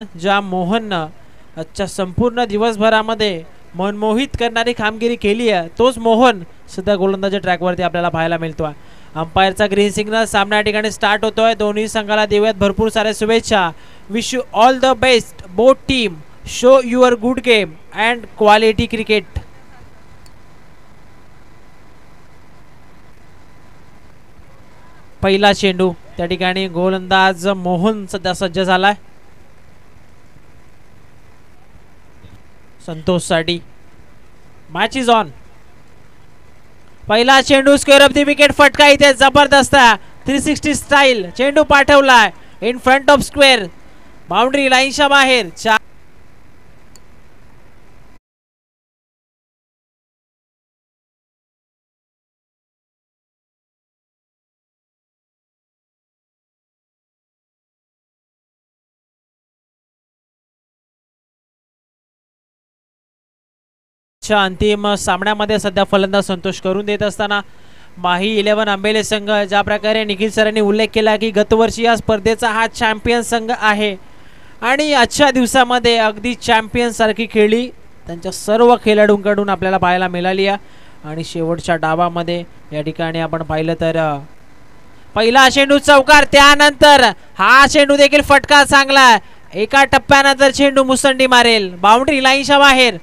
ज्या मोहननं आजच्या संपूर्ण दिवसभरामध्ये मनमोहित करणारी कामगिरी केली आहे, तोच मोहन सध्या गोलंदाजी ट्रॅकवरती आपल्याला पाहायला मिळतोय. अंपायरचा ग्रीन सिग्नल सामना ठिकाणी स्टार्ट होतोय. दोन्ही संघाला देऊयात भरपूर साऱ्या शुभेच्छा. Wish you all the best both team. Show your good game and quality cricket. पहिला चेंडू त्या ठिकाणी गोलंदाज मोहन सध्या सज्ज झालाय. संतोष साठी मॅच इज ऑन. पहिला चेंडू स्क्वेअर ऑफ द विकेट फटका इथे जबरदस्त 360 स्टाईल चेंडू पाठवलाय in front of square. Boundary लाईनच्या बाहेर. अंतिम सामन्यामध्ये सध्या फलंदाज संतोष करून देत असताना माही 11 आंबेले संघ, ज्या प्रकारे निखिल सरांनी उल्लेख केला की गतवर्षी या स्पर्धेचा हा चॅम्पियन संघ आहे आणि आजच्या दिवसामध्ये अगदी चॅम्पियन सारखी खेळी त्यांच्या सर्व खेळाडूंकडून आपल्याला पाहायला मिळाली आहे. आणि शेवटच्या डावामध्ये या ठिकाणी आपण पाहिलं तर पहिला चेंडू चौकार, त्यानंतर हा चेंडू देखील फटका चांगला. एका टप्प्यानंतर चेंडू मुसंडी मारेल बाउंड्री लाईनच्या बाहेर.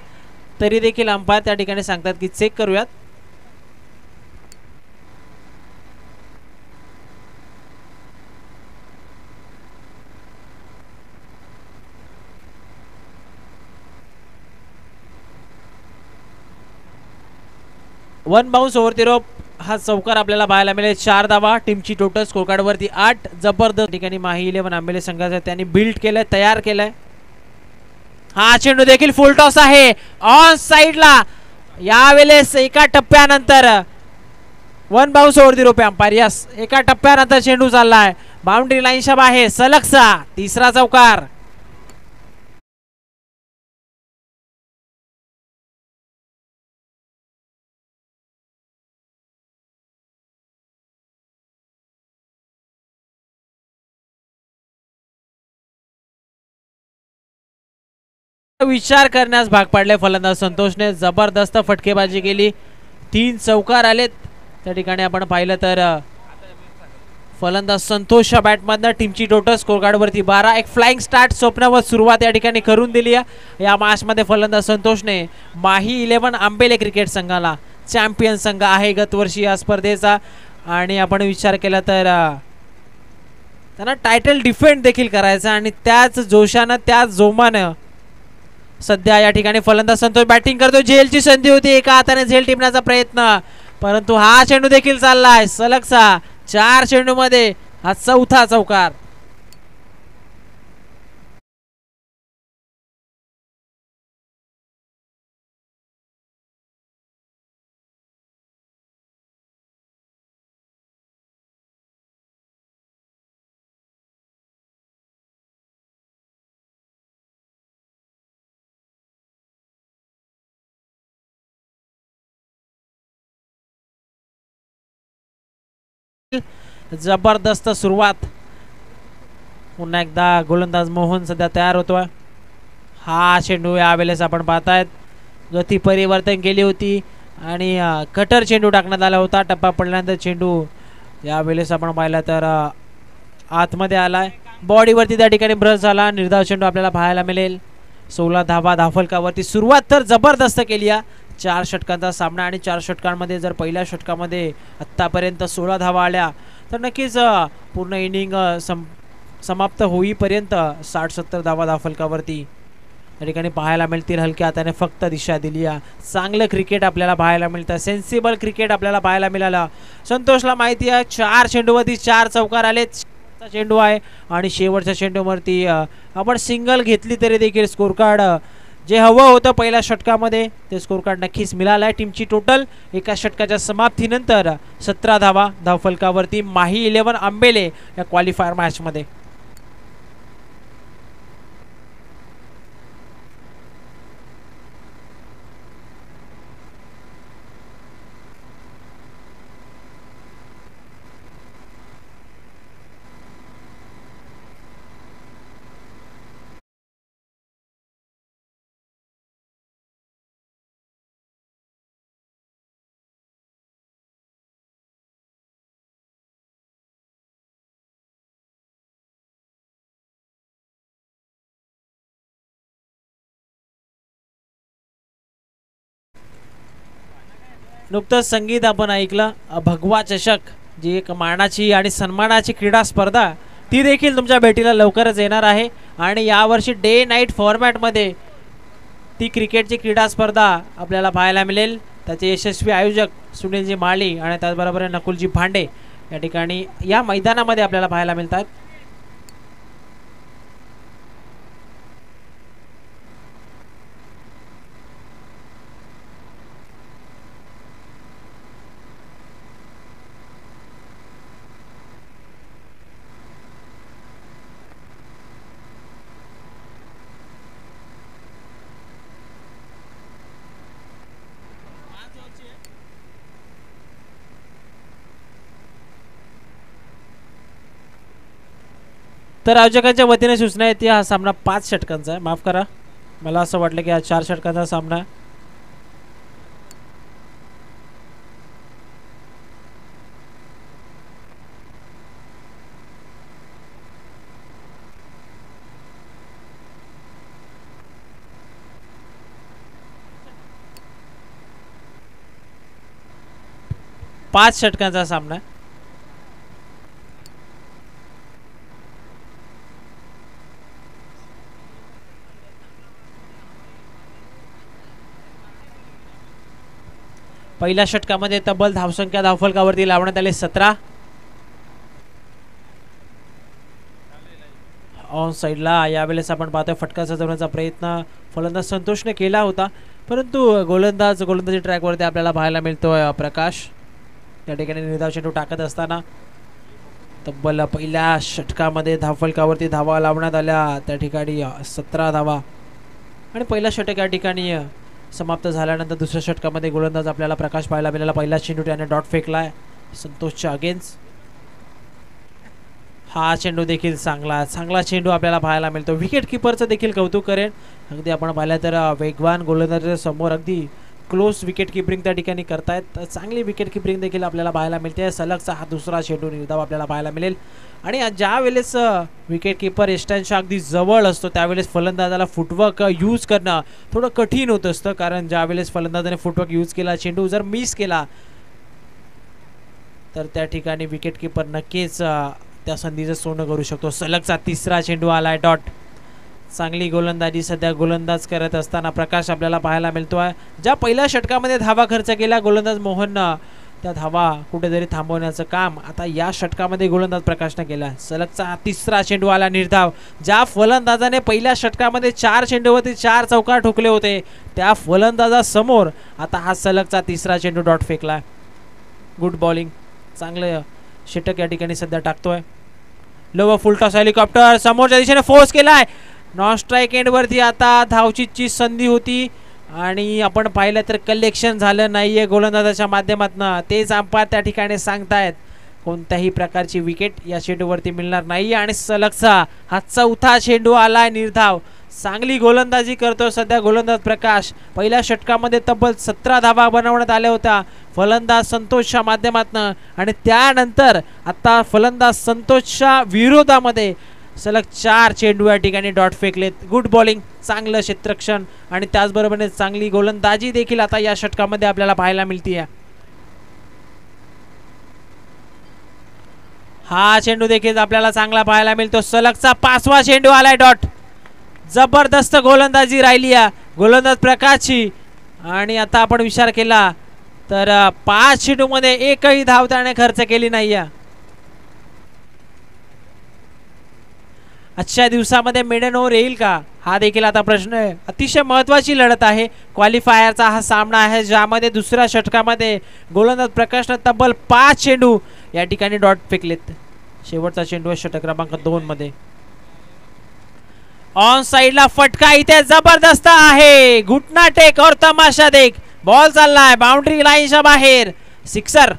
तरी देखील अंपायर त्या ठिकाणी सांगतात की चेक करूयात. One bounce over the rope हा चौकार आपल्याला पाहायला मिळेल. 4 धावा. टीमची टोटल स्कोर कार्ड वरती 8. जबरदस्त ठिकाणी माही 11 आंबेले संघाचा त्यांनी बिल्ड केलंय, तयार केलंय. हा चेंडू देखील फुल टॉस आहे ऑन साइडला. यावेळेस एका टप्प्यानंतर one bounce over the rope. Umpire yes, एका टप्प्यानंतर चेंडू चाललाय बाउंड्री लाईनच्या बाहेर. सलगचा तिसरा चौकार. विचार करण्यास भाग पाडले फलंदाज संतोषने. जबरदस्त फटकेबाजी केली. 3 चौकार आलेत. त्या ठिकाणी आपण पाहिलं तर फलंदाज संतोषच्या बॅटमधनं टीमची टोटल स्कोर कार्ड वरती 12. एक फ्लाइंग स्टार्ट स्वप्नावर सुरुवात या ठिकाणी करून दिली आहे. या मॅच मध्ये फलंदाज संतोषने माही 11 आंबेले क्रिकेट संघाला, चॅम्पियन संघ आहे गतवर्षी या स्पर्धेचा, आणि आपण विचार केला तर त्यांना टायटल डिफेंड देखील करायचा आणि त्याच जोशानं त्याच जोमानं सध्या या ठिकाणी फलंदाज संतोष बॅटिंग करतो. झेलची संधी होती, एका हाताने झेल टिपण्याचा प्रयत्न, परंतु हा चेंडू देखील चाललाय सलगचा. 4 चेंडू मध्ये हा चौथा चौकार. जबरदस्त सुरुवात. पुन्हा एकदा गोलंदाज मोहन सध्या तयार होतोय. हा चेंडू यावेळेस आपण पाहतायत गती परिवर्तन केली होती आणि कटर चेंडू टाकण्यात आला होता. टप्पा पडल्यानंतर चेंडू यावेळेस आपण पाहिला तर आतमध्ये आलाय. बॉडीवरती त्या ठिकाणी ब्रश झाला. निर्धाव चेंडू आपल्याला पाहायला मिळेल. 16 धावा धावफलकावरती. सुरुवात तर जबरदस्त केली आहे. 4 षटकांचा सामना आणि 4 षटकांमध्ये जर पहिल्या षटकामध्ये आत्तापर्यंत 16 धावा आल्या तर नक्कीच पूर्ण इनिंग समाप्त होईपर्यंत 60-70 धावा धावफलकावरती या ठिकाणी पाहायला मिळतील. हलक्या हाताने फक्त दिशा दिली आहे. चांगलं क्रिकेट आपल्याला पाहायला मिळतं. सेन्सिबल क्रिकेट आपल्याला पाहायला मिळालं. संतोषला माहिती आहे 4 चेंडूवरती 4 चौकार आलेत. चेंडू आहे आणि शेवटच्या चेंडूवरती आपण सिंगल घेतली तरी देखील स्कोर कार्ड जे हवं होतं पहिल्या षटकामध्ये ते स्कोर कार्ड नक्कीच मिळालं आहे. टीमची टोटल एका षटकाच्या समाप्तीनंतर 17 धावा धावफलकावरती माही 11 आंबेले या क्वालिफायर मॅच मध्ये. नुकतंच संगीत आपण ऐकलं. भगवा चषक जी एक मानाची आणि सन्मानाची क्रीडा स्पर्धा ती देखील तुमच्या भेटीला लवकरच येणार आहे. आणि यावर्षी डे नाईट फॉर्मॅटमध्ये ती क्रिकेटची क्रीडा स्पर्धा आपल्याला पाहायला मिळेल. त्याचे यशस्वी आयोजक सुनीलजी माळी आणि त्याचबरोबर नकुलजी भांडे या ठिकाणी या मैदानामध्ये आपल्याला पाहायला मिळतात. तर आयोजकांच्या वतीने सूचना येते हा सामना 5 षटकांचा आहे. माफ करा, मला असं वाटलं की हा 4 षटकांचा सामना आहे. पाच षटकांचा सामना आहे. पहिल्या षटकामध्ये तब्बल धावसंख्या धावफलकावरती लावण्यात आले 17. ऑन साईडला यावेळेस आपण पाहतोय फटका सजवण्याचा प्रयत्न फलंदाज संतोषने केला होता, परंतु गोलंदाजी ट्रॅकवरती आपल्याला पाहायला मिळतोय प्रकाश या ठिकाणी निर्धाव चेंडू टाकत असताना. तब्बल पहिल्या षटकामध्ये धावफलकावरती धावा लावण्यात आल्या, त्या ठिकाणी 17 धावा. आणि पहिला षटक या ठिकाणी समाप्त झाल्यानंतर दुसऱ्या षटकामध्ये गोलंदाज आपल्याला प्रकाश पाहायला मिळाला. पहिला चेंडू त्याने डॉट फेकलाय संतोषच्या अगेन्स्ट. हा चेंडू देखील चांगला चेंडू आपल्याला पाहायला मिळतो. विकेट किपरचं देखील कौतुक करेन. अगदी आपण पाहिलं तर वेगवान गोलंदाजाच्या समोर अगदी क्लोज विकेट किपरिंग त्या ठिकाणी करतायत. चांगली विकेट किपरिंग देखील आपल्याला पाहायला मिळते. सलगचा हा दुसरा चेंडू निर्धाव आपल्याला पाहायला मिळेल. आणि ज्या वेळेस विकेट किपर यष्टांच्या अगदी जवळ असतो त्यावेळेस फलंदाजाला फुटवर्क यूज करणं थोडं कठीण होत असतं, कारण ज्या वेळेस फलंदाजाने फुटवर्क यूज केला, चेंडू जर मिस केला तर त्या ठिकाणी विकेट किपर नक्कीच त्या संधीचं सोनं करू शकतो. सलगचा तिसरा चेंडू आलाय डॉट. चांगली गोलंदाजी सध्या गोलंदाज करत असताना प्रकाश आपल्याला पाहायला मिळतोय. ज्या पहिल्या षटकामध्ये धावा खर्च केला गोलंदाज मोहन, त्या धावा कुठेतरी थांबवण्याचं काम आता या षटकामध्ये गोलंदाज प्रकाशने केला. सलगचा तिसरा चेंडू आला निर्धाव. ज्या फलंदाजाने पहिल्या षटकामध्ये 4 चेंडूवरती 4 चौकार ठोकले होते त्या फलंदाजासमोर आता हा सलगचा तिसरा चेंडू डॉट फेकला. गुड बॉलिंग, चांगलं षटक या ठिकाणी सध्या टाकतोय. लो फुल टॉस हेलिकॉप्टर समोरच्या दिशेने फोर्स केलाय. नॉन स्ट्राईक एंडवरती आता धावचीची संधी होती आणि आपण पाहिलं तर कलेक्शन झालं नाहीये गोलंदाजाच्या माध्यमातून. तेच अंपायर त्या ठिकाणी सांगतायत कोणत्याही प्रकारची विकेट या चेंडूवरती मिळणार नाही. आणि सलगचा हा चौथा चेंडू आलाय निर्धाव. चांगली गोलंदाजी करतो सध्या गोलंदाज प्रकाश. पहिल्या षटकामध्ये तब्बल 17 धावा बनवण्यात आल्या होत्या फलंदाज संतोषच्या माध्यमातून आणि त्यानंतर आता फलंदाज संतोषच्या विरोधामध्ये सलग 4 चेंडू या ठिकाणी डॉट फेकलेत. गुड बॉलिंग, चांगलं क्षेत्ररक्षण आणि त्याचबरोबर चांगली गोलंदाजी देखील आता या षटकामध्ये आपल्याला पाहायला मिळते. हा चेंडू देखील आपल्याला चांगला पाहायला मिळतो. सलगचा 5वा चेंडू आलाय डॉट. जबरदस्त गोलंदाजी राहिली आहे गोलंदाज प्रकाशची. आणि आता आपण विचार केला तर 5 चेंडूमध्ये एकही धाव त्याने खर्च केली नाही. आजच्या दिवसामध्ये मेडन ओव्हर येईल का, हा देखील आता प्रश्न आहे. अतिशय महत्त्वाची लढत आहे. क्वालिफायरचा हा सामना आहे ज्यामध्ये दुसऱ्या षटकामध्ये गोलंदाज प्रकाशने तब्बल 5 चेंडू या ठिकाणी डॉट फेकलेत. शेवटचा चेंडू आहे षटक क्रमांक 2 मध्ये. ऑन साइडला फटका इथे जबरदस्त आहे. घुटना टेक और तमाशा देख. बॉल चाललाय बाउंड्री लाईनच्या बाहेर. सिक्सर.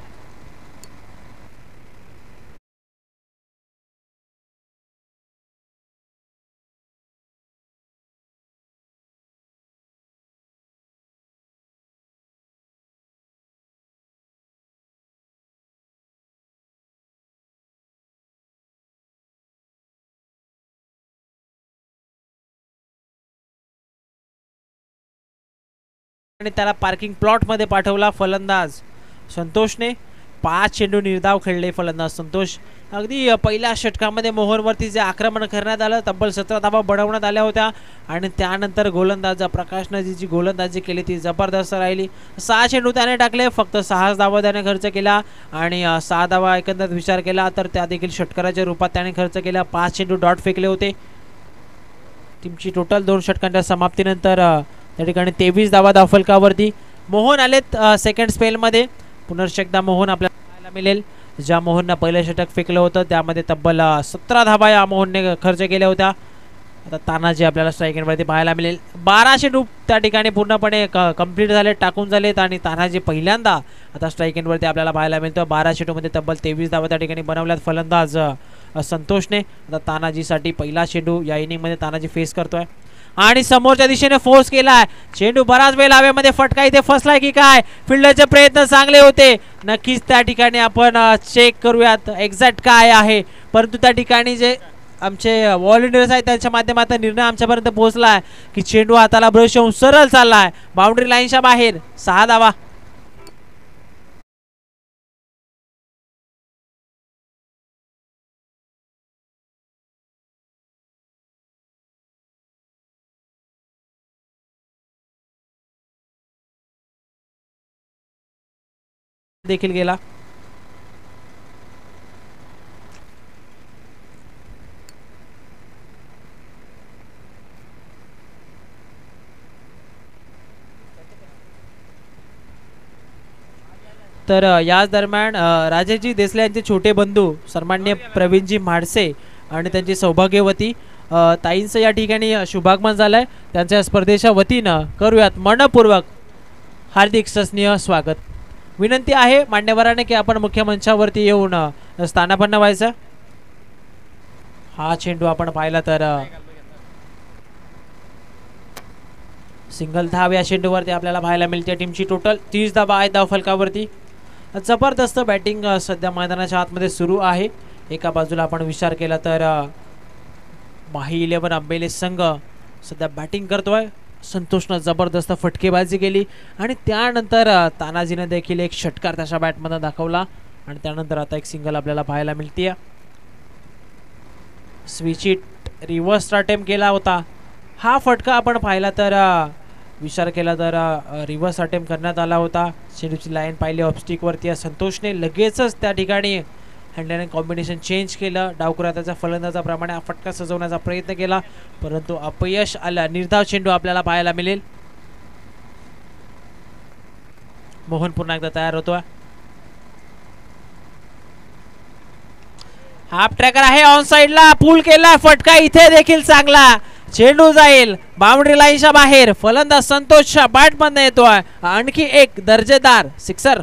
आणि त्याला पार्किंग प्लॉट मध्ये पाठवला फलंदाज संतोषने. 5 चेंडू निर्धाव खेळले फलंदाज संतोष. अगदी पहिल्या षटकामध्ये मोहनवरती जे आक्रमण करण्यात आलं, तब्बल 17 धावा बनवण्यात आल्या होत्या आणि त्यानंतर गोलंदाज प्रकाश नजी जी गोलंदाजी केली ती जबरदस्त राहिली. 6 चेंडू त्याने टाकले, फक्त 6 धावा त्याने खर्च केला आणि 6 धावा एकंदरीत विचार केला तर त्या देखील षटकाराच्या रूपात त्याने खर्च केला. 5 चेंडू डॉट फेकले होते. टीमची टोटल 2 षटकांच्या समाप्तीनंतर त्या ठिकाणी 23 धावा धावफलकावरती. मोहन आलेत सेकंड स्पेलमध्ये. पुनश्च एकदा मोहन आपल्याला पाहायला मिळेल. ज्या मोहननं पहिलं षटक फेकलं होतं त्यामध्ये तब्बल 17 धावा या मोहनने खर्च केल्या होत्या. आता तानाजी आपल्याला स्ट्राईक एंडवरती पाहायला मिळेल. 12 चेंडू त्या ठिकाणी पूर्णपणे कंप्लीट झाले, टाकून झालेत आणि तानाजी पहिल्यांदा आता स्ट्राईक एंडवरती आपल्याला पाहायला मिळतो. 12 चेंडूमध्ये तब्बल 23 धावा त्या ठिकाणी बनवल्यात फलंदाज संतोषने. आता तानाजीसाठी पहिला चेंडू या इनिंगमध्ये तानाजी फेस करतोय आणि समोरच्या दिशेने फोर्स केलाय. चेंडू बराच वेळ हवेमध्ये फटका इथे फसलाय की काय. फिल्डरचे प्रयत्न चांगले होते, नक्कीच त्या ठिकाणी आपण चेक करूयात एक्झॅक्ट काय आहे. परंतु त्या ठिकाणी जे आमचे व्हॉलंटियर्स आहेत त्यांच्या माध्यमातून निर्णय आमच्यापर्यंत पोहोचलाय की चेंडू हाताला ब्रश होऊन सरळ चाललाय बाउंड्री लाईनच्या बाहेर. 6 धावा. देखील गेला. तर याच दरम्यान राजेशजी देसले यांचे छोटे बंधू सन्माननीय प्रवीणजी म्हाडसे आणि त्यांची सौभाग्यवती ताईंचं या ठिकाणी शुभागमन झालंय. त्यांच्या स्पर्धेच्या वतीनं करूयात मनपूर्वक हार्दिक सस्नेह स्वागत. विनंती आहे मान्यवरांनी की आपण मुख्य मंचावरती येऊन स्थानापन्न व्हायचं. हा चेंडू आपण पाहिला तर सिंगल धाव या चेंडूवरती आपल्याला पाहायला मिळते. टीमची टोटल 30 धावा आहेत धावफलकावरती. जबरदस्त बॅटिंग सध्या मैदानाच्या आतमध्ये सुरू आहे. एका बाजूला आपण विचार केला तर माही 11 आंबेले संघ सध्या बॅटिंग करतोय. संतोषनं जबरदस्त फटकेबाजी केली आणि त्यानंतर तानाजीने देखील एक षटकार त्याच्या बॅटमध्ये दाखवला आणि त्यानंतर आता एक सिंगल आपल्याला पाहायला मिळते. स्विच इट रिव्हर्स अटेम्प्ट केला होता. हा फटका आपण पाहिला तर विचार केला तर रिव्हर्स अटेम्प्ट करण्यात आला होता. चेंडूची लाईन पाहिली ऑफस्टिकवरती. संतोषने लगेचच त्या ठिकाणी हँडल अँड कॉम्बिनेशन चेंज केलं. डावकुराताच्या फलंदाजाप्रमाणे हा फटका सजवण्याचा प्रयत्न केला परंतु अपयश आलं. निर्धाव चेंडू आपल्याला पाहायला मिळेल. मोहन पुन्हा एकदा तयार होतोय. हाफ ट्रॅकर आहे ऑन साइडला, पूल केला. फटका इथे देखील चांगला. चेंडू जाईल बाउंड्री लाईनच्या बाहेर. फलंदाज संतोषच्या बॅटमध्ये येतोय. आणखी एक दर्जेदार सिक्सर.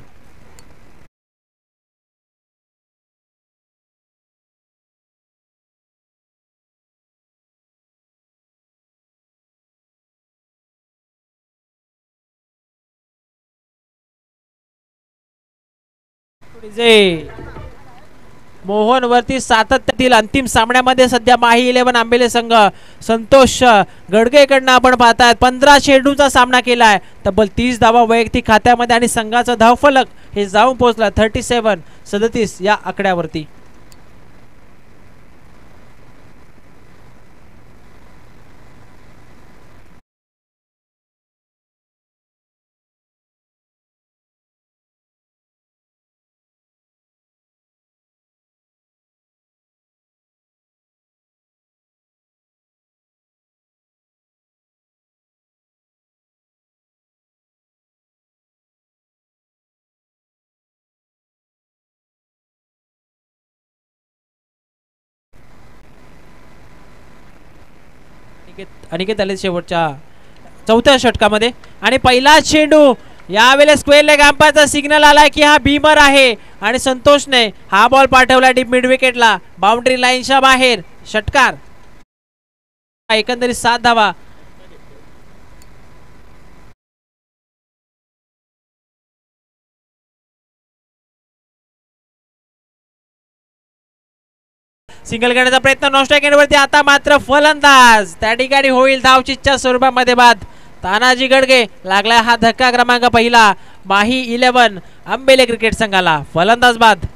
मोहन वरती सातत्यातील अंतिम सामन्यामध्ये सध्या माही 11 आंबेले संघ संतोष गडगेकडनं आपण पाहताय 15 चेंडूचा सामना केलाय. तब्बल 30 धावा वैयक्तिक खात्यामध्ये आणि संघाचा धावफलक हे जाऊन पोहोचला 37 या आकड्यावरती. अनिकेत आले शेवटच्या 4थ्या षटकामध्ये आणि पहिला चेंडू यावेळेस स्क्वेअर लेग अंपायरचा सिग्नल आलाय की हा बीमर आहे आणि संतोषने हा बॉल पाठवला डीप मिड विकेटला बाउंड्री लाईनच्या बाहेर. षटकार. एकंदरीत 7 धावा. सिंगल करण्याचा प्रयत्न नॉन स्ट्राइक एंडवरती. आता मात्र फलंदाज त्या ठिकाणी होईल धावचीच्या स्वरूपामध्ये बाद. तानाजी गडगे लागलाय हा धक्का क्रमांक पहिला माही 11 आंबेले क्रिकेट संघाला. फलंदाज बाद.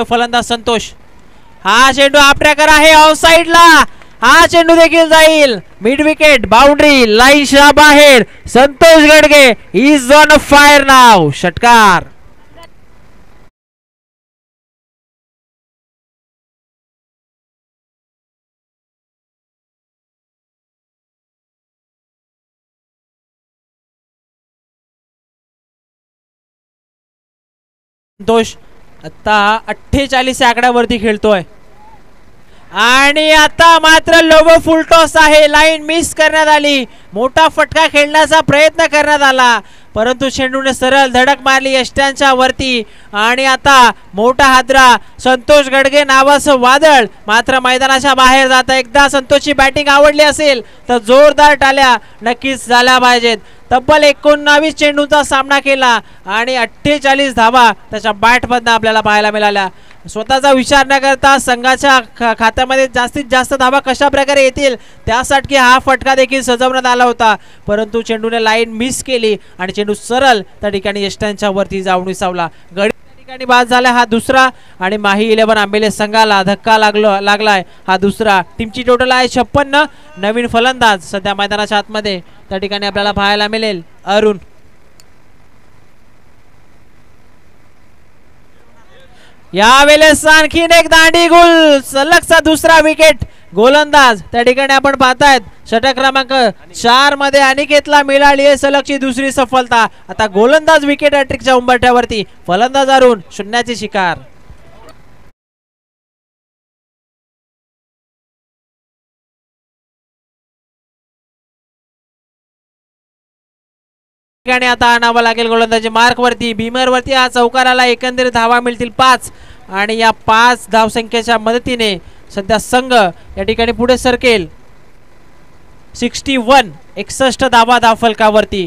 फलंदाज संतोष. हा चेंडू आपल्याकडे आहे ऑफ साइडला. हा चेंडू देखील जाईल. मिड विकेट बाउंड्री लाईनच्या बाहेर. Santosh Gadge is on fire नाव. षटकार. संतोष आता 48 आकड्यावरती खेळतोय आणि आता मात्र लोबो फुल टॉस आहे. लाईन मिस करण्यात आली. मोठा फटका खेळण्याचा प्रयत्न करण्यात आला परंतु चेंडूने सरळ धडक मारली यष्ट्यांच्या वरती आणि आता मोठा हादरा. संतोष गडगे नावाचं वादळ मात्र मैदानाच्या बाहेर जात. एकदा संतोषची बॅटिंग आवडली असेल तर जोरदार टाळ्या नक्कीच झाल्या पाहिजेत. तब्बल 19 चेंडूंचा सामना केला आणि 48 धावा त्याच्या बॅटमधनं आपल्याला पाहायला मिळाल्या. स्वतःचा विचार न करता संघाच्या खात्यामध्ये जास्तीत जास्त धावा कशा प्रकारे येतील त्यासाठी हा फटका देखील सजवण्यात आला होता परंतु चेंडूने लाईन मिस केली आणि चेंडू सरळ त्या ठिकाणी यष्ट्यांच्या वरती जाऊन विसावला. गडी त्या ठिकाणी बाद झाला हा दुसरा आणि माही 11 आंबेले संघाला धक्का लागलाय हा दुसरा. टीमची टोटल आहे 56. नवीन फलंदाज सध्या मैदानाच्या आतमध्ये त्या ठिकाणी आपल्याला पाहायला मिळेल अरुण. यावेळेस आणखीन एक दांडी गुल. सलगचा दुसरा विकेट. गोलंदाज त्या ठिकाणी आपण पाहतायत षटक क्रमांक 4 मध्ये अनिकेतला मिळाली आहे सलगची दुसरी सफलता. आता गोलंदाज विकेट हॅट्रिकच्या उंबरठ्यावरती. फलंदाज अरुण शून्याची शिकार. ठिकाणी आता आणावं लागेल गोलंदाजी मार्क वरती. बीमर वरती हा चौकाराला एकंदरीत धावा मिळतील 5 आणि या 5 धावसंख्येच्या मदतीने सध्या संघ या ठिकाणी पुढे सरकेल. 61 धावा धावफलकावरती.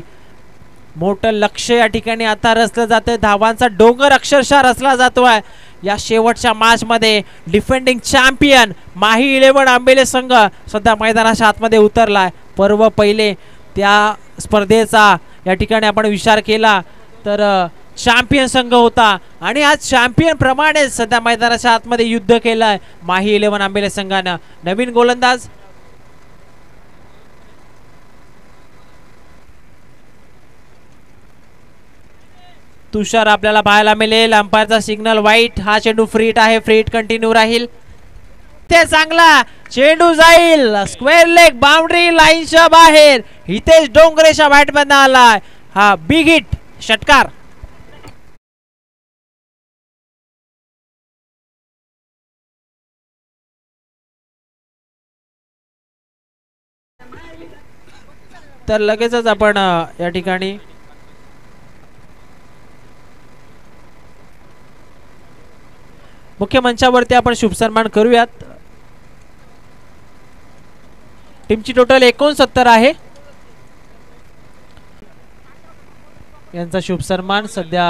मोठं लक्ष या ठिकाणी आता रचलं जाते. धावांचा डोंगर अक्षरशः रचला जातोय या शेवटच्या मॅच मध्ये. डिफेंडिंग चॅम्पियन माही 11 आंबेले संघ सध्या मैदानाच्या आतमध्ये उतरलाय. पर्व पहिले त्या स्पर्धेचा या ठिकाणी आपण विचार केला तर चॅम्पियन संघ होता आणि आज चॅम्पियन प्रमाणे सध्या मैदानाच्या आतमध्ये युद्ध केलंय माही 11 आंबेले संघानं. नवीन गोलंदाज तुषार आपल्याला पाहायला मिळेल. अंपायरचा सिग्नल व्हाईट. हा चेंडू फ्रीट आहे. फ्रीट कंटिन्यू राहील. ते चांगला चेंडू जाईल स्क्वेअर लेग बाउंड्री लाईनच्या बाहेर. हितेश डोंगरेच्या बॅटमधनं आलाय हा बिग हिट. षटकार. तर लगेचच आपण या ठिकाणी मुख्य मंचावरती आपण शुभ सन्मान करूयात. टीमची टोटल 69 आहे. यांचा शुभ सन्मान सध्या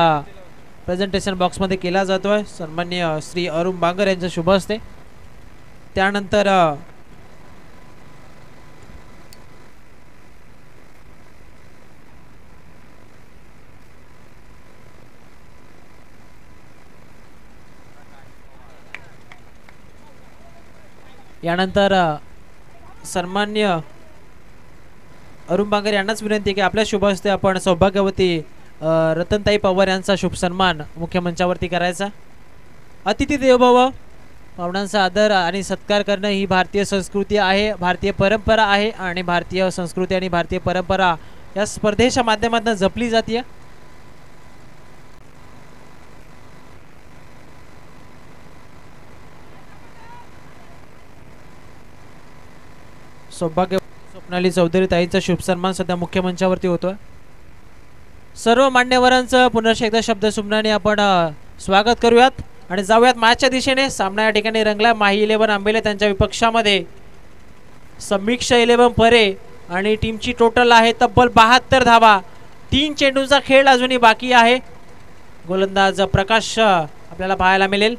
प्रेझेंटेशन बॉक्स मध्ये केला जातोय सन्माननीय श्री अरुण बांगर यांच्या शुभ हस्ते. त्यानंतर सन्माननीय अरुण बांगर यांनाच विनंती की आपल्या शुभ हस्ते आपण सौभाग्यवती रतनताई पवार यांचा शुभ सन्मान मुख्य मंचावरती करायचा. अतिथी देवो भव. पाहुण्यांचा आदर आणि सत्कार करणं ही भारतीय संस्कृती आहे, भारतीय परंपरा आहे आणि भारतीय संस्कृती आणि भारतीय परंपरा या स्पर्धेच्या माध्यमातून जपली जाते. सौभाग्य स्वप्नाली चौधरी ताईंचा शुभ सन्मान सध्या मुख्य मंचावरती होतोय. सर्व मान्यवरांचं पुनश्च एकदा शब्द सुमनाने आपण स्वागत करूयात आणि जाऊयात मॅचच्या दिशेने. सामना या ठिकाणी रंगला. माही 11 आंबेले त्यांच्या विपक्षामध्ये समीक्षा 11 परे आणि टीमची टोटल आहे तब्बल 72 धावा. 3 चेंडूंचा खेळ अजूनही बाकी आहे. गोलंदाज प्रकाश आपल्याला पाहायला मिळेल.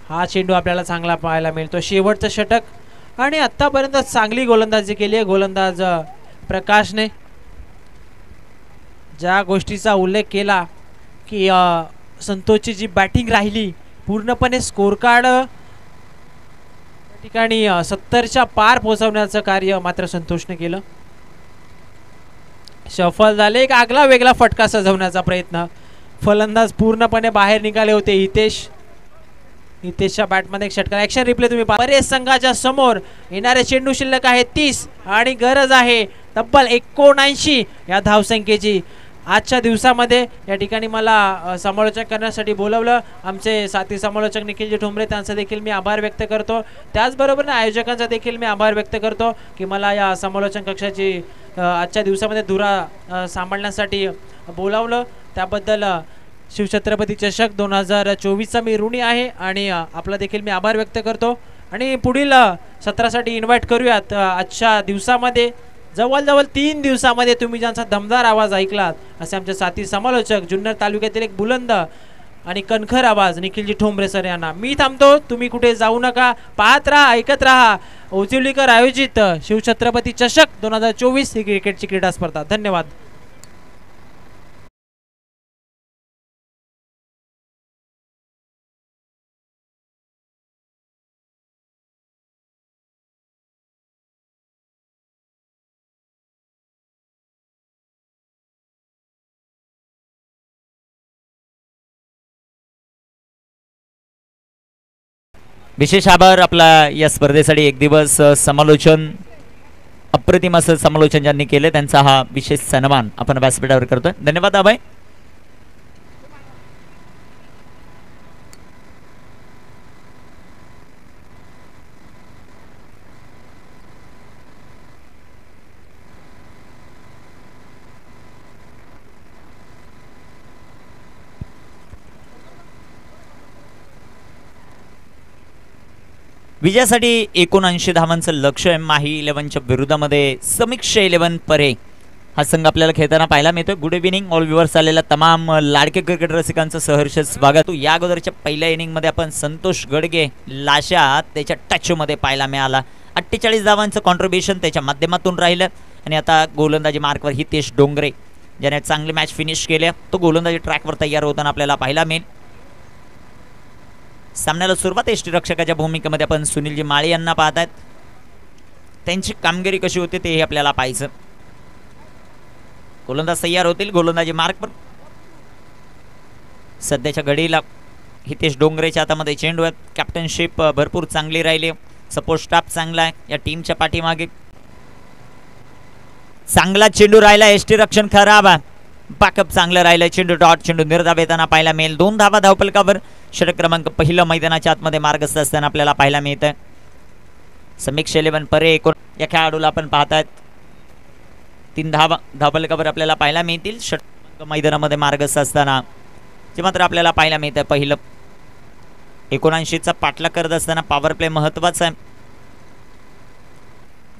हा चेंडू आपल्याला चांगला पाहायला मिळतो. शेवटचं षटक आणि आतापर्यंत चांगली गोलंदाजी केली आहे गोलंदाज प्रकाशने. ज्या गोष्टीचा उल्लेख केला की संतोषची जी बॅटिंग राहिली पूर्णपणे स्कोर कार्ड ठिकाणी 70च्या पार पोहोचवण्याचं कार्य मात्र संतोषने केलं. सफल झाले. एक आगला वेगळा फटका सजवण्याचा प्रयत्न. फलंदाज पूर्णपणे बाहेर निघाले होते. हितेशच्या बॅटमध्ये एक षटकार. ऍक्शन रिप्ले तुम्ही बरेच संघाच्या समोर. येणारे चेंडू शिल्लक आहे 30 आणि गरज आहे तब्बल 79 या धावसंख्येची. आजच्या दिवसामध्ये या ठिकाणी मला समालोचन करण्यासाठी बोलवलं आमचे साथी समालोचक निखिलजी ठोंबरे, त्यांचा देखील मी आभार व्यक्त करतो. त्याचबरोबर आयोजकांचा देखील मी आभार व्यक्त करतो की मला या समालोचन कक्षाची आजच्या दिवसामध्ये धुरा सांभाळण्यासाठी बोलावलं. त्याबद्दल शिवछत्रपती चषक 2024चा मी ऋणी आहे आणि आपला देखील मी आभार व्यक्त करतो. आणि पुढील सत्रासाठी इन्व्हाइट करूयात. आजच्या दिवसामध्ये जवळजवळ 3 दिवसामध्ये तुम्ही ज्यांचा दमदार आवाज ऐकलात असे आमचे साथी समालोचक, जुन्नर तालुक्यातील एक बुलंद आणि कणखर आवाज निखिलजी ठोंबरे सर यांना. मी थांबतो. तुम्ही कुठे जाऊ नका. पाहत राहा, ऐकत राहा. ओजिवलीकर आयोजित शिवछत्रपती चषक 2024 ही क्रिकेटची क्रीडा स्पर्धा. धन्यवाद. विशेष आभार आपला या स्पर्धेसाठी एक दिवस समालोचन अप्रतिम असं समालोचन ज्यांनी केले त्यांचा हा विशेष सन्मान आपण व्यासपीठावर करतोय. धन्यवाद अभय. विजयासाठी 79 धावांचं लक्ष्य आहे माही 11च्या विरोधामध्ये. समीक्षा 11 परे हा संघ आपल्याला खेळताना पाहायला मिळतोय. Good evening all viewers. आलेल्या तमाम लाडके क्रिकेट रसिकांचं सहर्ष स्वागत. या अगोदरच्या पहिल्या इनिंगमध्ये आपण संतोष गडगे लाशा त्याच्या टचमध्ये पाहायला मिळाला. 48 धावांचं कॉन्ट्रीब्युशन त्याच्या माध्यमातून राहिलं. आणि आता गोलंदाजी मार्कवर हितेश डोंगरे ज्याने चांगली मॅच फिनिश केल्या तो गोलंदाजी ट्रॅकवर तयार होताना आपल्याला पाहायला मिळेल. सामन्याला सुरुवात यष्टीरक्षकाच्या भूमिकेमध्ये आपण सुनीलजी माळी यांना पाहतायत. त्यांची कामगिरी कशी होते ते आपल्याला पाहायचं. गोलंदाज तयार होतील. गोलंदाजी मार्कवर सध्याच्या घडीला हितेश डोंगरेच्या हातामध्ये चेंडू आहेत. कॅप्टनशिप भरपूर चांगली राहिली. सपोर्ट स्टाफ चांगला आहे या टीमच्या पाठीमागे. चांगला चेंडू राहिला. यष्टीरक्षण खराब आहे. बॅकअप चांगलं राहिलं. चेंडू डॉट चेंडू निर्धाव येताना पाहायला मिळेल. 2 धावा धावफलकावर. षटक क्रमांक पहिलं मैदानाच्या आतमध्ये मार्गस्थ असताना आपल्याला पाहायला मिळतं. समीक्षा 11 परे या खेळाडूला आपण पाहतायत. 3 धावा धावफलकावर आपल्याला पाहायला मिळतील. षटक मैदानामध्ये मार्गस्थ असताना जे मात्र आपल्याला पाहायला मिळतं पहिलं 79चा पाठलाग करत असताना पॉवर प्ले महत्वाचा आहे.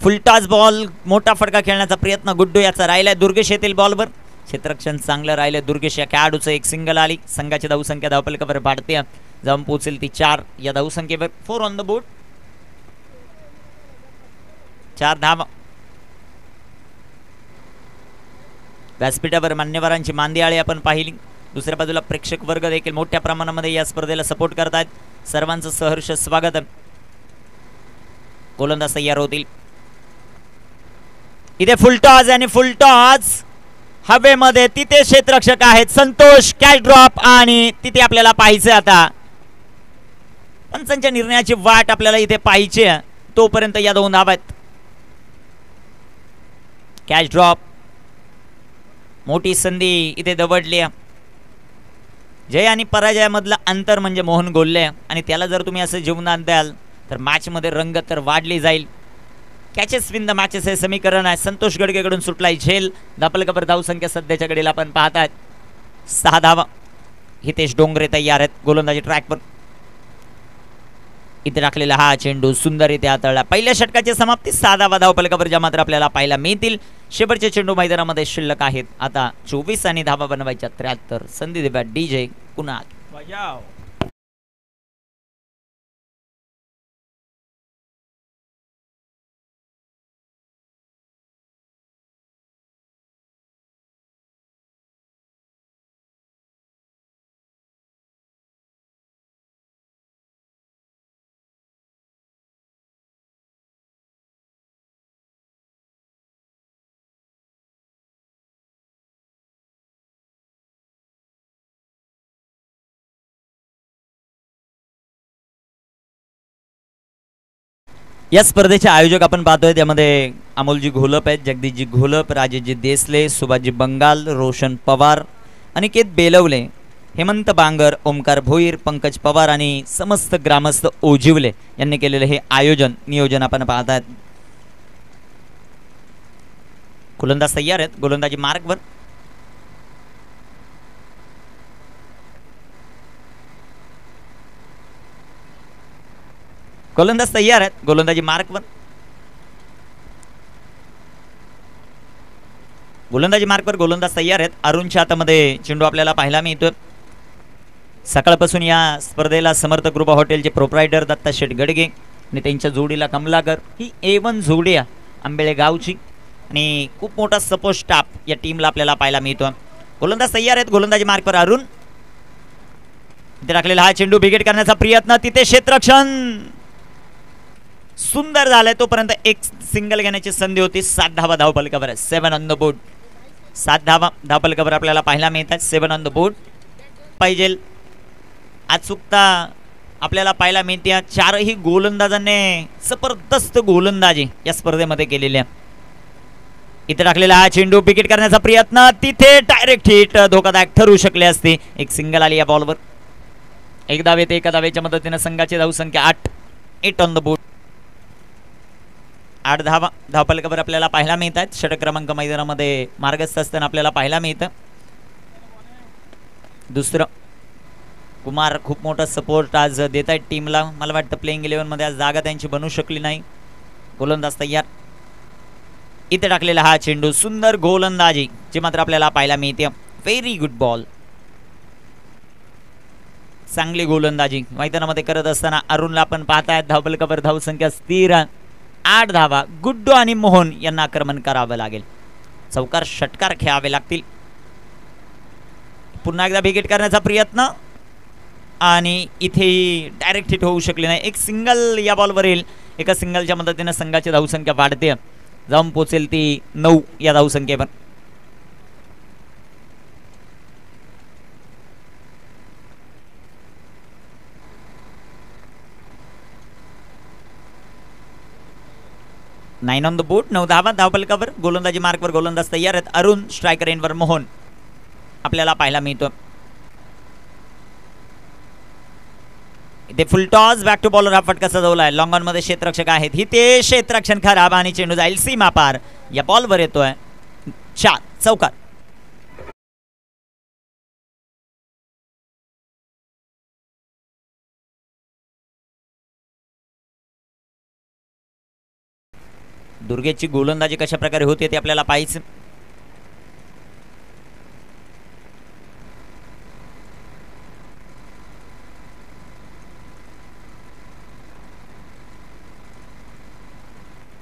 फुलटॉस बॉल मोठा फटका खेळण्याचा प्रयत्न गुड्डू याचा राहिलाय. दुर्गेश येथील बॉलवर क्षेत्ररक्षण चांगलं राहिलं. दुर्गेश या खेळाडूचं एक सिंगल आली. संघाची धावसंख्या धावफलकावर वाढते जाऊन पोहोचेल ती 4 या धावसंख्येवर. 4 ऑन द बोर्ड. 4 धावा. व्यासपीठावर मान्यवरांची मांदियाळी आपण पाहिली. दुसऱ्या बाजूला प्रेक्षक वर्ग देखील मोठ्या प्रमाणामध्ये या स्पर्धेला सपोर्ट करतात. सर्वांचं सहर्ष स्वागत. गोलंदाज तयार होतील. इथे फुलटॉस आणि फुलटॉस हवेमध्ये. तिथे क्षेत्ररक्षक आहेत संतोष. कॅच ड्रॉप आणि तिथे आपल्याला पाहायचं आता पंचांच्या निर्णयाची वाट आपल्याला इथे पाहायची. तोपर्यंत या 2 धावा आहेत. Catch drop. मोठी संधी इथे दवडली. जय आणि पराजयामधलं अंतर म्हणजे मोहन गोल्ले आणि त्याला जर तुम्ही असं जीवनात द्याल तर मॅचमध्ये रंगत तर वाढली जाईल. कॅचेस विन द मॅचेस हे समीकरण आहे. संतोष गडगेकडून सुटलाय झेल. धापलकावर धावसंख्या सध्याच्या घडीला आपण पाहतायत 6 धावा. हितेश डोंगरे तयार आहेत गोलंदाजी ट्रॅकवर. इथे टाकलेला हा चेंडू सुंदर इथे हाताळला. पहिल्या षटकाची समाप्ती 6 धावा धावपलकावर ज्या मात्र आपल्याला पाहायला मिळतील. शेवटचे चेंडू मैदानामध्ये शिल्लक आहेत आता 24 आणि धावा बनवायच्या 73. संधी देऊया DJ कुणाल. या स्पर्धेचे आयोजक आपण पाहतोय त्यामध्ये अमोलजी घोलप आहेत, जगदीशजी घोलप, राजेशजी देसले, सुभाषजी बंगाल, रोशन पवार, अनिकेत बेलवले, हेमंत बांगर, ओमकार भोईर, पंकज पवार आणि समस्त ग्रामस्थ ओजिवले यांनी केलेले हे आयोजन नियोजन आपण पाहतात. गोलंदाज तयार आहेत गोलंदाजी मार्कवर. गोलंदाज तयार आहेत गोलंदाजी मार्कवर. गोलंदाजी मार्कवर गोलंदाज तयार आहेत. अरुणच्या हातामध्ये चेंडू आपल्याला पाहायला मिळतोय. सकाळपासून या स्पर्धेला समर्थ कृपा हॉटेलचे प्रोप्रायटर दत्ता शेठ गडगे आणि त्यांच्या जोडीला कमलाकर ही A1 जोडी आहे आंबेळे गावची आणि खूप मोठा सपोर्ट स्टाफ या टीमला आपल्याला पाहायला मिळतो. गोलंदाज तयार आहेत गोलंदाजी मार्कवर अरुण. इथे टाकलेला हा चेंडू बिगेट करण्याचा प्रयत्न. तिथे क्षेत्ररक्षण सुंदर झालाय. तोपर्यंत एक सिंगल घेण्याची संधी होती. 7 धावा धावपलकावर 7 ऑन द बोर्ड. 7 धावा धावपलकावर आपल्याला पाहायला मिळतात. 7 ऑन द बोर्ड पाहिजे. अचूकता आपल्याला पाहायला मिळते. 4ही गोलंदाजांनी जबरदस्त गोलंदाजी या स्पर्धेमध्ये केलेली आहे. इथे टाकलेला हा चेंडू विकेट करण्याचा प्रयत्न. तिथे डायरेक्ट हिट धोकादायक ठरू शकले असते. एक सिंगल आली या बॉलवर. एक धाव येते. एका धावेच्या मदतीने संघाची धावसंख्या 8 ऑन द बोर्ड. 8 धावा धावपलकावर आपल्याला पाहायला मिळतात. षटक क्रमांक मैदानामध्ये मार्गस्थ असताना आपल्याला पाहायला मिळतं. दुसरं कुमार खूप मोठा सपोर्ट आज देत आहेत टीमला. मला वाटतं प्लेइंग 11 मध्ये आज जागा त्यांची बनू शकली नाही. गोलंदाज तयार. इथे टाकलेला हा चेंडू सुंदर गोलंदाजी जी मात्र आपल्याला पाहायला मिळते. Very good ball. चांगली गोलंदाजी मैदानामध्ये करत असताना अरुणला आपण पाहतायत. धावपलकावर धावसंख्या स्थिर 8 धावा. गुड्डू आणि मोहन यांना आक्रमण करावं लागेल. चौकार षटकार खेळावे लागतील. पुन्हा एकदा विकेट करण्याचा प्रयत्न आणि इथे डायरेक्ट हिट होऊ शकले नाही. एक सिंगल या बॉलवर येईल. एका सिंगलच्या मदतीने संघाची धावसंख्या वाढते. जाऊन पोचेल ती 9 या धावसंख्येवर. Nine on the board. 9 धावा धावपलकावर गोलंदाजी मार्कवर गोलंदाज तयार आहेत. अरुण स्ट्रायकर एंडवर मोहन आपल्याला पाहायला मिळतो. इथे full toss back to bowler हा फटका सजवलाय. लॉंग ऑन मध्ये क्षेत्ररक्षक आहेत. इथे क्षेत्ररक्षण खराब आणि चेंडू जाईल सीमा पार. या बॉलवर येतोय 4 चौकार. दुर्गेशची गोलंदाजी कशा प्रकारे होते ते आपल्याला पाहायचं.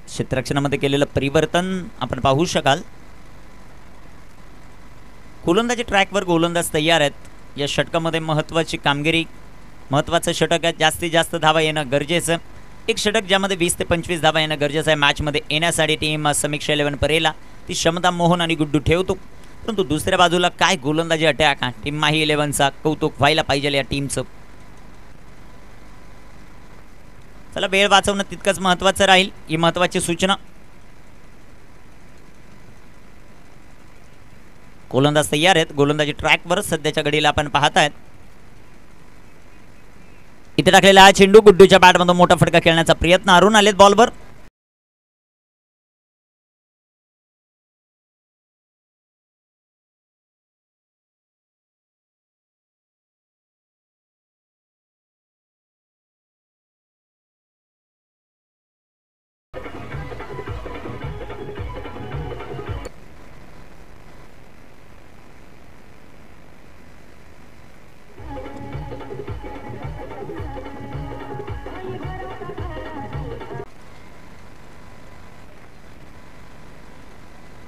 क्षेत्ररक्षणामध्ये केलेलं परिवर्तन आपण पाहू शकाल. गोलंदाजी ट्रॅकवर गोलंदाज तयार आहेत. या षटकामध्ये महत्त्वाची कामगिरी महत्त्वाचं षटक आहे. जास्तीत जास्त धावा येणं गरजेचं. एक षटक ज्यामध्ये 20 ते 25 धावा येणं गरजेचं आहे. मॅचमध्ये येण्यासाठी टीम समीक्षा 11 परेला ती क्षमता मोहन आणि गुड्डू ठेवतो. परंतु दुसऱ्या बाजूला काय गोलंदाजी अटॅक हा टीम माही 11चा कौतुक व्हायला पाहिजे या टीमचं. चला वेळ वाचवणं तितकंच महत्त्वाचं राहील. ही महत्त्वाची सूचना. गोलंदाज तयार आहेत गोलंदाजी ट्रॅकवर सध्याच्या घडीला आपण पाहतायत. इथे टाकलेला हा चेंडू गुड्डूच्या बॅटमधून मोठा फटका खेळण्याचा प्रयत्न. अरुण आलेत बॉलवर.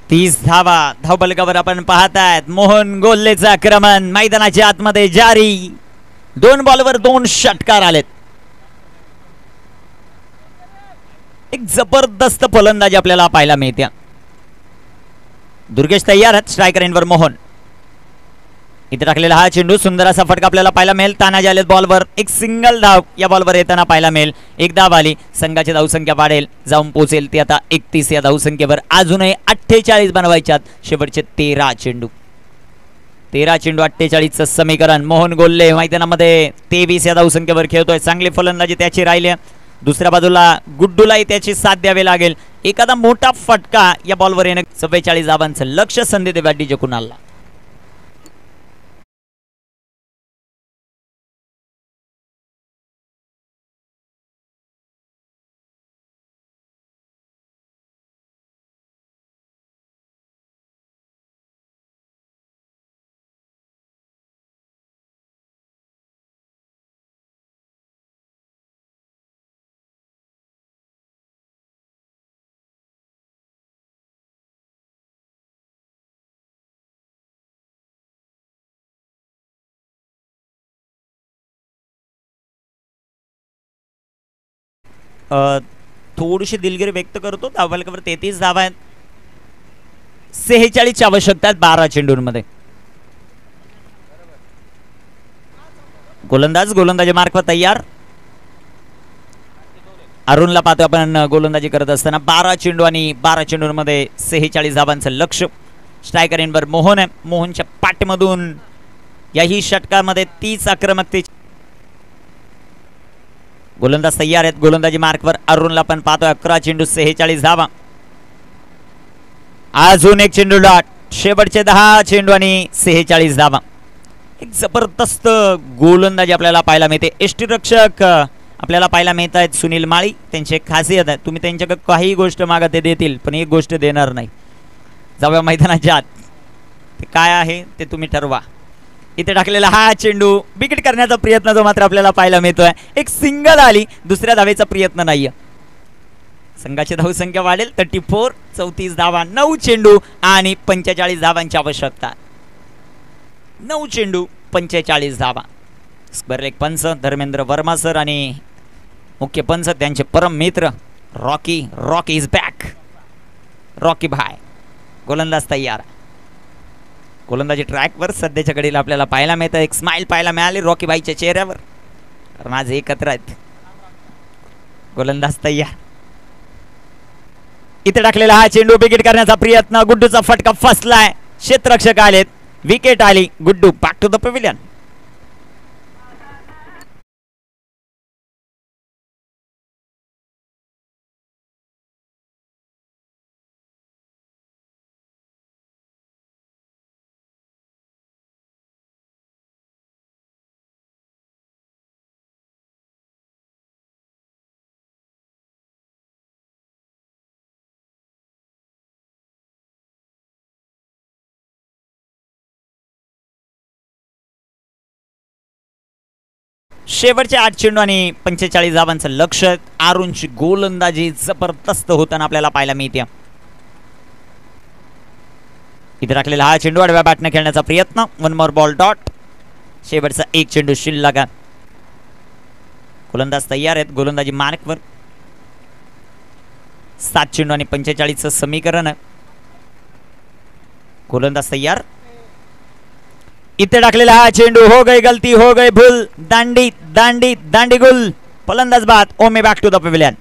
तीस धावा धावपलकावर आपण पाहतायत. मोहन गोल्लेचं आक्रमण मैदानाच्या आतमध्ये जारी. 2 बॉलवर 2 षटकार आलेत. एक जबरदस्त फलंदाजी आपल्याला पाहायला मिळते. दुर्गेश तयार आहेत. स्ट्रायकर एंडवर मोहन. इथे टाकलेला हा चेंडू सुंदर असा फटका आपल्याला पाहायला मिळेल. तानाजी आलेत बॉलवर. एक सिंगल धाव या बॉलवर येताना पाहायला मिळेल. एक धाव आली. संघाची धावसंख्या वाढेल, जाऊन पोहोचेल ती आता 31 या धावसंख्येवर. अजूनही 48 बनवायच्यात. शेवटचे 13 चेंडू. 48चं समीकरण. मोहन गोल्ले मैदानामध्ये 23 या धावसंख्येवर खेळतोय. चांगली फलंदाजी त्याची राहिली. दुसऱ्या बाजूला गुड्डूलाही त्याची साथ द्यावी लागेल. एखादा मोठा फटका या बॉलवर येणं. 44 धावांचं लक्ष संधी देवा डीजे कुणालला. थोडीशी दिलगिरी व्यक्त करतो. धावफलकावर 33 धावा आहेत. 46 आवश्यकता आहेत 12 चेंडूंमध्ये. गोलंदाजी मार्कवर तयार. अरुणला पाहतो आपण गोलंदाजी करत असताना. 12 चेंडू आणि 12 चेंडूंमध्ये 46 धावांचं लक्ष. स्ट्रायकर एंडवर मोहन आहे. मोहनच्या पाठमधून याही षटकामध्ये 30 आक्रमकतेची. गोलंदाज तयार आहेत. गोलंदाजी मार्कवर अरुणला पण पाहतो. 11 चेंडू 46 धावा. अजून एक चेंडू डॉट. शेवटचे 10 चेंडू आणि 46 धावा. एक जबरदस्त गोलंदाजी आपल्याला पाहायला मिळते. यष्टीरक्षक आपल्याला पाहायला मिळत आहेत सुनील माळी. त्यांची एक खासियत आहे, तुम्ही त्यांच्याकडे काही गोष्ट मागा ते देतील, पण एक गोष्ट देणार नाही. जाऊया मैदानाच्या आत. ते काय आहे ते तुम्ही ठरवा. इथे टाकलेला हा चेंडू विकेट करण्याचा प्रयत्न जो मात्र आपल्याला पाहायला मिळतोय. एक सिंगल आली. दुसऱ्या धावेचा प्रयत्न नाहीये. संघाची धावसंख्या वाढेल. 34. 34 धावा. 9 चेंडू आणि 45 धावांची आवश्यकता. 9 चेंडू 45 धावा. स्क्वेअर लेग पंच धर्मेंद्र वर्मा सर आणि मुख्य पंच त्यांचे परम मित्र Rocky. Rocky is back. Rocky भाई. गोलंदाज तयार. गोलंदाजी ट्रॅकवर सध्याच्या घडीला आपल्याला पाहायला मिळतं. एक स्माइल पाहायला मिळाली रॉकी भाईच्या चेहऱ्यावर, कारण आज एकत्र आहेत. गोलंदाज तयार. इथे टाकलेला हा चेंडू विकेट करण्याचा प्रयत्न. गुड्डूचा फटका फसलाय. क्षेत्ररक्षक आलेत. विकेट आली. Guddu back to the pavilion. शेवटचे 8 चेंडू आणि 45 धावांचं लक्ष. अरुणची गोलंदाजी जबरदस्त होताना आपल्याला पाहायला मिळते. इथे टाकलेला हा चेंडू आडव्या बॅटने खेळण्याचा प्रयत्न. 1 मोर बॉल डॉट. शेवटचा 1 चेंडू शिल्लक. गोलंदाज तयार आहेत. गोलंदाजी मार्कवर. 7 चेंडू आणि 45चं समीकरण. गोलंदाज तयार. इथे टाकलेला हा चेंडू. हो गई गलती, हो गई भूल. दांडी दांडी दांडी गुल. फलंदाज बाद. ओमे बॅक टू द पॅव्हिलियन.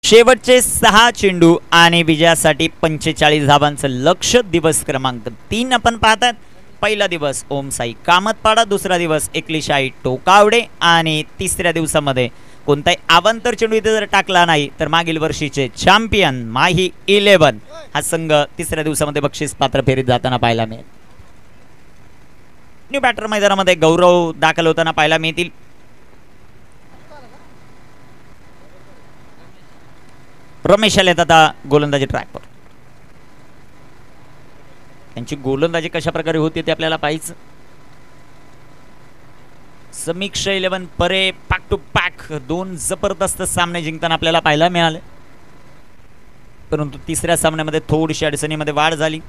शेवटचे 6 चेंडू आणि विजयासाठी 45 धावांचं लक्ष्य. दिवस क्रमांक 3 आपण पाहतात. पहिला दिवस ओम साई कामतपाडा, दुसरा दिवस एकलीशाई टोकावडे आणि तिसऱ्या दिवसामध्ये कोणताही अवांतर चेंडू इथे जर टाकला नाही तर मागील वर्षीचे चॅम्पियन माही 11 हा संघ तिसऱ्या दिवसामध्ये बक्षीस पात्र फेरीत जाताना पाहायला मिळेल. न्यू बॅटर मैदानामध्ये गौरव दाखल होताना पाहायला मिळतील. रमेश आलेत आता गोलंदाजी ट्रॅकवर. त्यांची गोलंदाजी कशा प्रकारे होती ते आपल्याला पाहायचं. समीक्षा 11 परे पॅक टू पॅक 2 जबरदस्त सामने जिंकताना आपल्याला पाहायला मिळाले. परंतु तिसऱ्या सामन्यामध्ये थोडीशी अडचणीमध्ये वाढ झाली.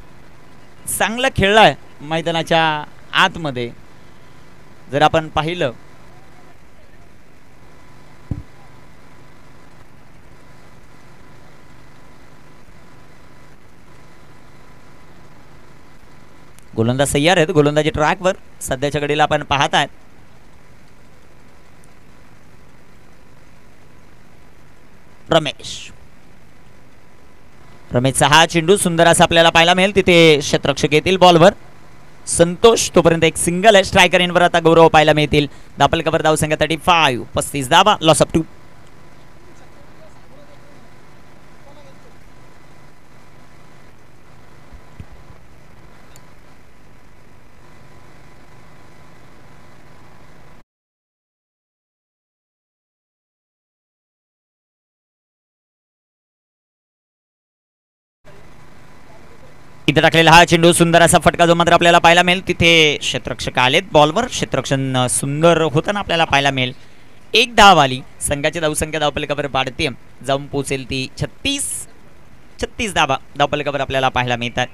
चांगला खेळलाय मैदानाच्या आतमध्ये जर आपण पाहिलं गोलंदाज तयार आहेत गोलंदाजी ट्रॅकवर सध्याच्या घडीला आपण पाहत आहेत. रमेशचा हा चेंडू सुंदर असा आपल्याला पाहायला मिळेल. तिथे क्षेत्ररक्षक येतील बॉलवर. संतोष तोपर्यंत एक सिंगल आहे. स्ट्रायकर इनवर आता गौरव पाहायला मिळतील. दापल कव्हर धावसंख्या 35 35 धावा लॉस ऑफ 2. इथे टाकलेला हा चेंडू सुंदर असा फटका जो मात्र आपल्याला पाहायला मिळेल. तिथे क्षेत्ररक्षक आलेत बॉलवर. क्षेत्ररक्षण सुंदर होताना आपल्याला पाहायला मिळेल. एक धाव आली. संघाची धावसंख्या धावपलकावर वाढते जाऊन पोहोचेल ती 36 धावा धावपलकावर आपल्याला पाहायला मिळतात.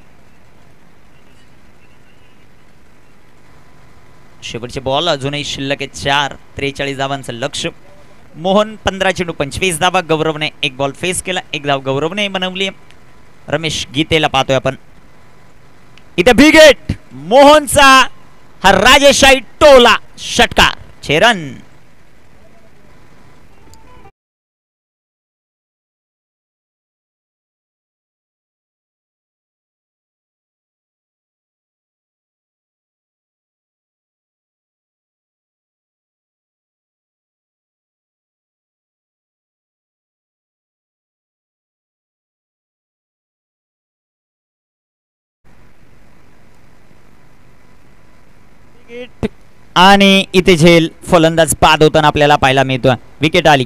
शेवटचे बॉल अजूनही शिल्लक आहे 4 43 धावांचं लक्ष. मोहन 15 चेंडू 25 धावा. गौरवने एक बॉल फेस केला. एक धाव गौरवने बनवली. रमेश गीतेला पाहतोय आपण. इथे बिग हिट मोहनचा हा राजेशाही टोला षटकार 6 रन. आणि इथे झेल फलंदाज बाद होताना आपल्याला पाहायला मिळतोय. विकेट आली.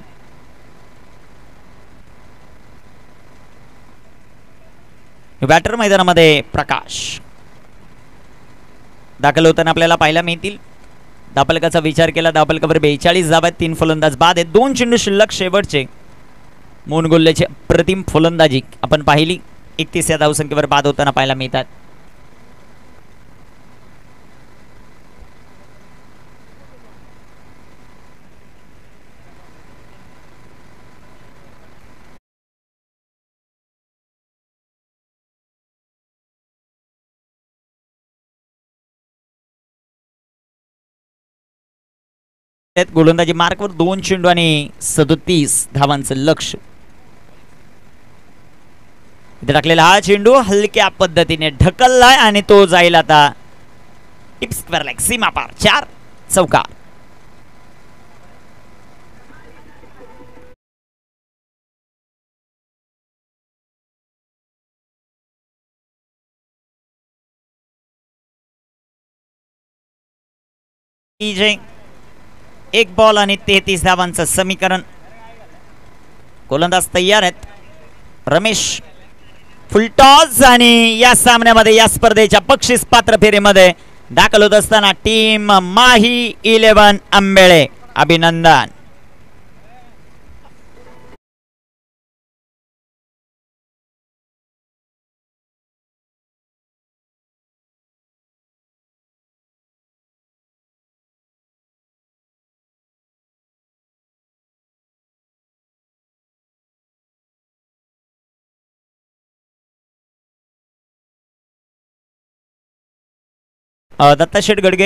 बॅटर मैदानामध्ये प्रकाश दाखल होताना आपल्याला पाहायला मिळतील. धापलकाचा विचार केला. धापलकावर 42 धावा. 3 फलंदाज बाद आहेत. 2 चेंडू शिल्लक शेवटचे. मोहन गोल्लेची प्रतिम फलंदाजी आपण पाहिली. 31 या धावसंख्येवर बाद होताना पाहायला मिळतात. गोलंदाजी मार्कवर 2 चेंडू आणि 37 धावांचं लक्ष. इथे टाकलेला हा चेंडू हलक्या पद्धतीने ढकललाय आणि तो जाईल आता टिप्स लाईक सीमा पार 4 चौकार. एक बॉल आणि 33 धावांचं समीकरण. गोलंदाज तयार आहेत. रमेश फुलटॉस आणि या सामन्यामध्ये या स्पर्धेच्या बक्षीस पात्र फेरीमध्ये दाखल होत असताना टीम माही 11 आंबेळे अभिनंदन. दत्ता शेठ गडगे